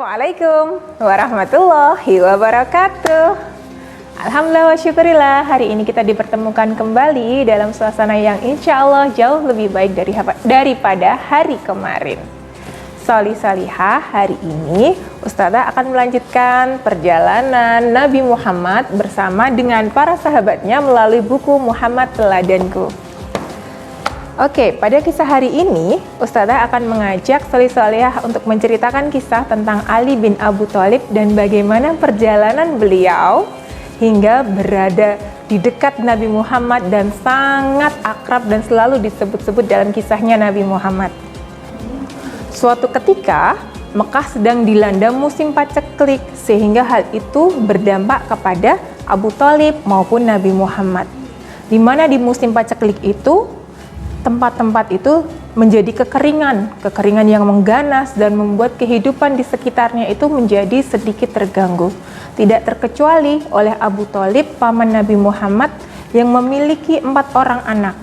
Assalamualaikum warahmatullahi wabarakatuh. Alhamdulillah wa syukurillah, hari ini kita dipertemukan kembali dalam suasana yang insya Allah jauh lebih baik daripada hari kemarin. Sholih Sholihah, hari ini Ustazah akan melanjutkan perjalanan Nabi Muhammad bersama dengan para sahabatnya melalui buku Muhammad Teladanku. Oke, pada kisah hari ini, Ustazah akan mengajak Sholih Sholihah untuk menceritakan kisah tentang Ali bin Abu Thalib dan bagaimana perjalanan beliau hingga berada di dekat Nabi Muhammad dan sangat akrab dan selalu disebut-sebut dalam kisahnya Nabi Muhammad. Suatu ketika, Mekah sedang dilanda musim paceklik sehingga hal itu berdampak kepada Abu Thalib maupun Nabi Muhammad. Di mana di musim paceklik itu, tempat-tempat itu menjadi kekeringan yang mengganas dan membuat kehidupan di sekitarnya itu menjadi sedikit terganggu. Tidak terkecuali oleh Abu Thalib, paman Nabi Muhammad yang memiliki 4 orang anak.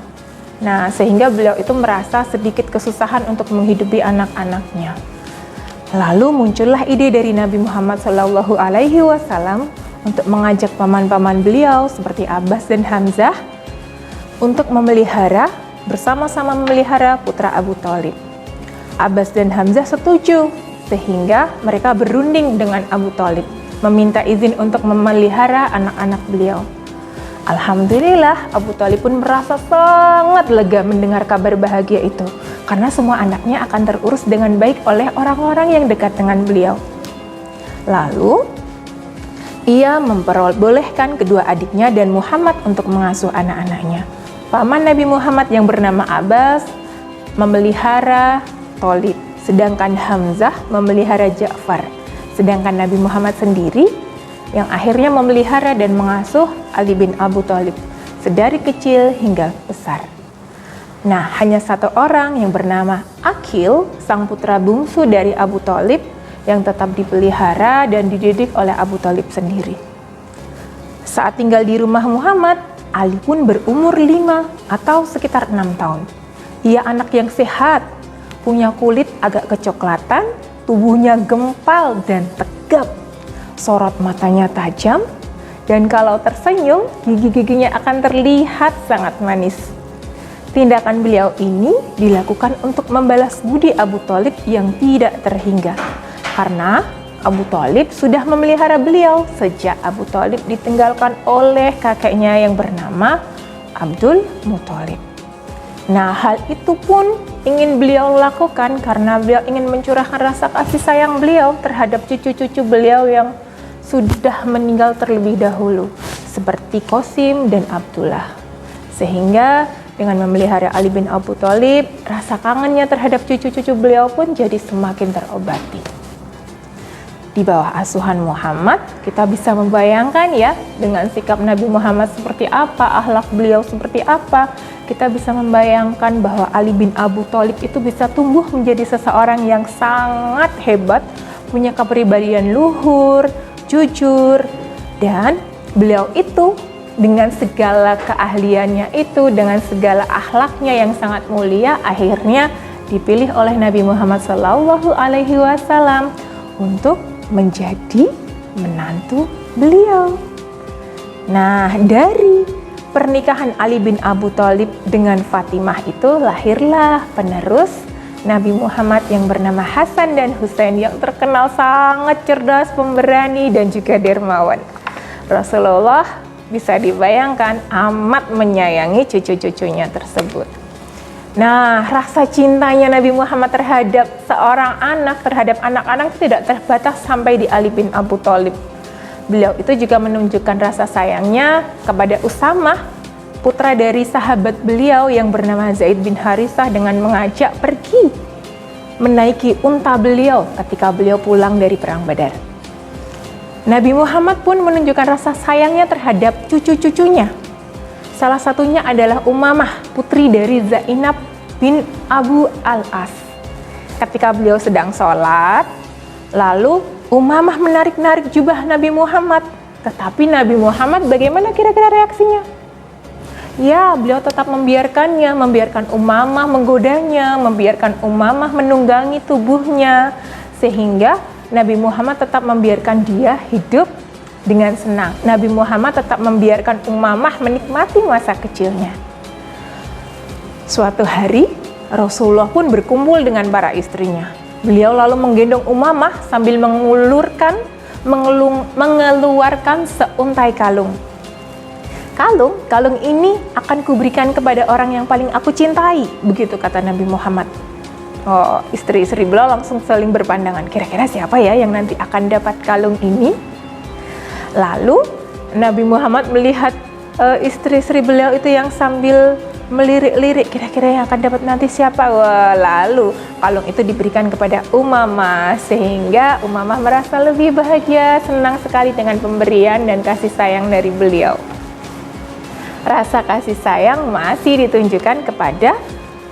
Nah, sehingga beliau itu merasa sedikit kesusahan untuk menghidupi anak-anaknya. Lalu muncullah ide dari Nabi Muhammad SAW untuk mengajak paman-paman beliau seperti Abbas dan Hamzah untuk bersama-sama memelihara putra Abu Thalib. Abbas dan Hamzah setuju, sehingga mereka berunding dengan Abu Thalib, meminta izin untuk memelihara anak-anak beliau. Alhamdulillah, Abu Thalib pun merasa sangat lega mendengar kabar bahagia itu, karena semua anaknya akan terurus dengan baik oleh orang-orang yang dekat dengan beliau. Lalu, ia memperbolehkan kedua adiknya dan Muhammad untuk mengasuh anak-anaknya. Paman Nabi Muhammad yang bernama Abbas memelihara Thalib, sedangkan Hamzah memelihara Ja'far. Sedangkan Nabi Muhammad sendiri yang akhirnya memelihara dan mengasuh Ali bin Abu Thalib sedari kecil hingga besar. Nah, hanya satu orang yang bernama Aqil, sang putra bungsu dari Abu Thalib yang tetap dipelihara dan dididik oleh Abu Thalib sendiri. Saat tinggal di rumah Muhammad, Ali pun berumur 5 atau sekitar 6 tahun. Ia anak yang sehat, punya kulit agak kecoklatan, tubuhnya gempal dan tegap, sorot matanya tajam, dan kalau tersenyum, gigi-giginya akan terlihat sangat manis. Tindakan beliau ini dilakukan untuk membalas budi Abu Thalib yang tidak terhingga, karena Abu Thalib sudah memelihara beliau sejak Abu Thalib ditinggalkan oleh kakeknya yang bernama Abdul Muthalib. Nah, hal itu pun ingin beliau lakukan karena beliau ingin mencurahkan rasa kasih sayang beliau terhadap cucu-cucu beliau yang sudah meninggal terlebih dahulu, seperti Qasim dan Abdullah. Sehingga dengan memelihara Ali bin Abu Thalib, rasa kangennya terhadap cucu-cucu beliau pun jadi semakin terobati. Di bawah asuhan Muhammad, kita bisa membayangkan ya, dengan sikap Nabi Muhammad seperti apa, akhlak beliau seperti apa, kita bisa membayangkan bahwa Ali bin Abu Thalib itu bisa tumbuh menjadi seseorang yang sangat hebat, punya kepribadian luhur, jujur, dan beliau itu dengan segala keahliannya itu, dengan segala akhlaknya yang sangat mulia, akhirnya dipilih oleh Nabi Muhammad SAW untuk menjadi menantu beliau. Nah, dari pernikahan Ali bin Abu Thalib dengan Fatimah itu lahirlah penerus Nabi Muhammad yang bernama Hasan dan Husain yang terkenal sangat cerdas, pemberani, dan juga dermawan. Rasulullah bisa dibayangkan amat menyayangi cucu-cucunya tersebut. Nah, rasa cintanya Nabi Muhammad terhadap seorang anak, terhadap anak-anak tidak terbatas sampai di Ali bin Abu Thalib. Beliau itu juga menunjukkan rasa sayangnya kepada Usamah, putra dari sahabat beliau yang bernama Zaid bin Harithah, dengan mengajak pergi menaiki unta beliau ketika beliau pulang dari perang Badar. Nabi Muhammad pun menunjukkan rasa sayangnya terhadap cucu-cucunya. Salah satunya adalah Umamah, putri dari Zainab bin Abu Al-As. Ketika beliau sedang sholat, lalu Umamah menarik-narik jubah Nabi Muhammad. Tetapi Nabi Muhammad bagaimana kira-kira reaksinya? Ya, beliau tetap membiarkan Umamah menggodanya, membiarkan Umamah menunggangi tubuhnya, sehingga Nabi Muhammad tetap membiarkan dia hidup dengan senang. Nabi Muhammad tetap membiarkan Umamah menikmati masa kecilnya. Suatu hari, Rasulullah pun berkumpul dengan para istrinya. Beliau lalu menggendong Umamah sambil mengeluarkan seuntai kalung. Kalung ini akan kuberikan kepada orang yang paling aku cintai, begitu kata Nabi Muhammad. Oh, istri-istri beliau langsung saling berpandangan, kira-kira siapa ya yang nanti akan dapat kalung ini? Lalu Nabi Muhammad melihat istri-istri beliau itu yang sambil melirik-lirik, kira-kira yang akan dapat nanti siapa? Wah, lalu kalung itu diberikan kepada Umamah, sehingga Umamah merasa lebih bahagia, senang sekali dengan pemberian dan kasih sayang dari beliau. Rasa kasih sayang masih ditunjukkan kepada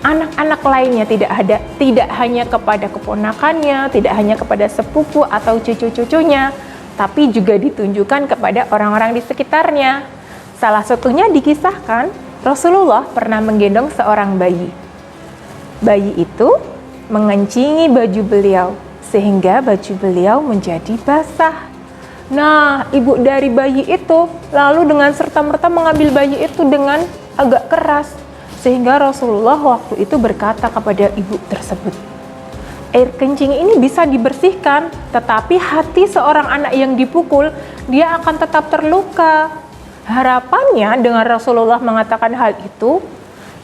anak-anak lainnya, tidak hanya kepada keponakannya, tidak hanya kepada sepupu atau cucu-cucunya, tapi juga ditunjukkan kepada orang-orang di sekitarnya. Salah satunya dikisahkan Rasulullah pernah menggendong seorang bayi. Bayi itu mengencingi baju beliau sehingga baju beliau menjadi basah. Nah, ibu dari bayi itu lalu dengan serta-merta mengambil bayi itu dengan agak keras, sehingga Rasulullah waktu itu berkata kepada ibu tersebut, air kencing ini bisa dibersihkan, tetapi hati seorang anak yang dipukul, dia akan tetap terluka. Harapannya dengan Rasulullah mengatakan hal itu,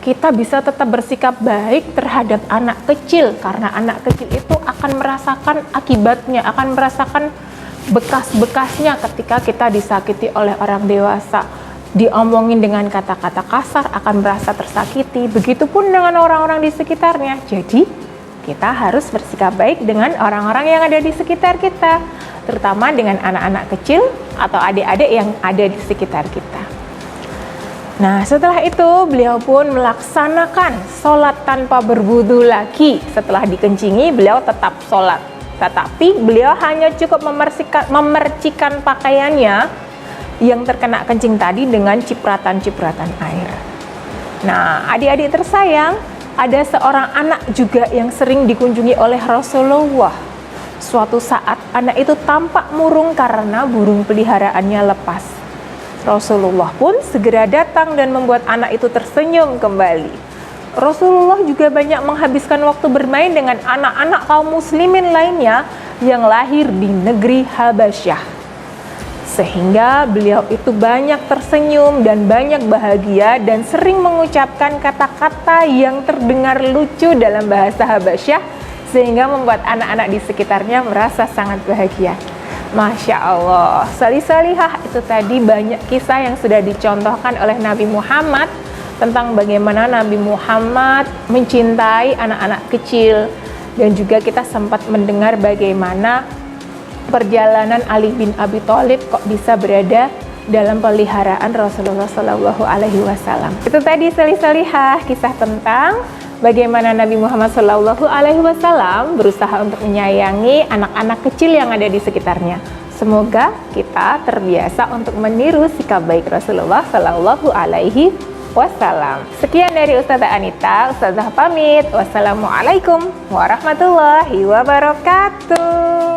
kita bisa tetap bersikap baik terhadap anak kecil, karena anak kecil itu akan merasakan akibatnya, akan merasakan bekas-bekasnya ketika kita disakiti oleh orang dewasa. Diomongin dengan kata-kata kasar akan merasa tersakiti, begitupun dengan orang-orang di sekitarnya. Jadi kita harus bersikap baik dengan orang-orang yang ada di sekitar kita, terutama dengan anak-anak kecil atau adik-adik yang ada di sekitar kita. Nah, setelah itu beliau pun melaksanakan sholat tanpa berwudu lagi. Setelah dikencingi, beliau tetap sholat, tetapi beliau hanya cukup memercikan pakaiannya yang terkena kencing tadi dengan cipratan-cipratan air. Nah, adik-adik tersayang, ada seorang anak juga yang sering dikunjungi oleh Rasulullah. Suatu saat anak itu tampak murung karena burung peliharaannya lepas. Rasulullah pun segera datang dan membuat anak itu tersenyum kembali. Rasulullah juga banyak menghabiskan waktu bermain dengan anak-anak kaum muslimin lainnya yang lahir di negeri Habasyah, sehingga beliau itu banyak tersenyum dan banyak bahagia dan sering mengucapkan kata-kata yang terdengar lucu dalam bahasa Habasyah, sehingga membuat anak-anak di sekitarnya merasa sangat bahagia. Masya Allah, salih-salihah itu tadi banyak kisah yang sudah dicontohkan oleh Nabi Muhammad tentang bagaimana Nabi Muhammad mencintai anak-anak kecil, dan juga kita sempat mendengar bagaimana perjalanan Ali bin Abi Thalib kok bisa berada dalam peliharaan Rasulullah Shallallahu Alaihi Wasallam. Itu tadi salih-salihah kisah tentang bagaimana Nabi Muhammad Shallallahu Alaihi Wasallam berusaha untuk menyayangi anak-anak kecil yang ada di sekitarnya. Semoga kita terbiasa untuk meniru sikap baik Rasulullah Shallallahu Alaihi Wasallam. Sekian dari Ustazah Anita. Ustazah pamit. Wassalamualaikum warahmatullahi wabarakatuh.